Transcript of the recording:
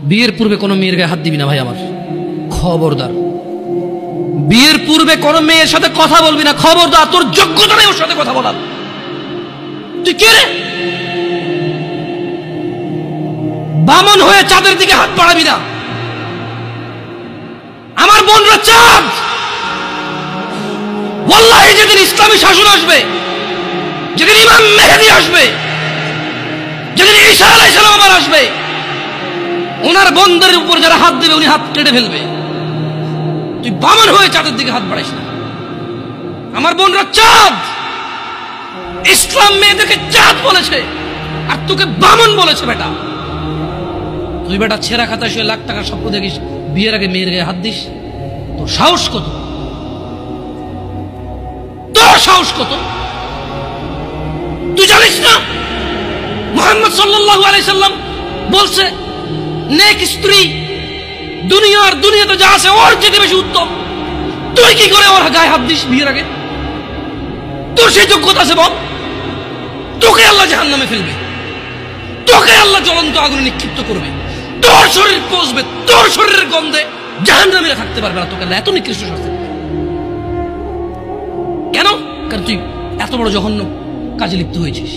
বিয়ের পূর্বে কোনো মেয়ের গায়ে হাত দিবি না ভাই আমার, খবরদার। বিয়ের পূর্বে কোনো মেয়ের সাথে কথা বলবি না, খবরদার। তোর যোগ্যতা নেই ওর সাথে কথা বলার। তুই কে রে? বামন হয়ে চাঁদের দিকে হাত বাড়াবি না। আমার বোনরা চাঁদ। ওয়াল্লাহি যেদিন ইসলামী শাসন আসবে, যেদিন ইমাম মেহেদী আসবে, যেদিন ঈসা আলাইহিস সালাম আবার আসবে, ওনার বন্ধের উপর যারা হাত দেবে উনি হাত কেটে ফেলবে। তুই বামন হয়ে চাঁদের দিকে হাত বাড়াইস না। আমার বোনরা চাঁদ। ইসলাম মেয়েদেরকে চাঁদ বলেছে আর তোকে বামন বলেছে। বেটা তুই বেটা ছেঁড়া খাতা শুয়ে লাখ টাকার স্বপ্ন দেখিস, বিয়ের আগে মেয়ের গায়ে হাত দিস? তোর সাহস কত? তোর সাহস কত? তুই জানিস না মুহাম্মদ সাল্লাল্লাহু আলাইহি সাল্লাম বলছে নেক স্ত্রী দুনিয়াতে যা আছে ওর চেয়ে বেশি উত্তম। তুই কি করে ওর গায়ে হাত দিস বিয়ের আগে? তোর সেই যোগ্যতা আছে বল? তোকে আল্লাহ জাহান্নামে ফেলবে, তোকে আল্লাহ জ্বলন্ত আগুনে নিক্ষিপ্ত করবে, তোর শরীর পচবে, তোর শরীরের গন্ধে জাহান্নামীরা থাকতে পারবে না। তোকে আল্লাহ এত নিকৃষ্ট শাস্তি দেবে কেন? কারণ তুই এত বড় জঘন্য কাজে লিপ্ত হয়েছিস।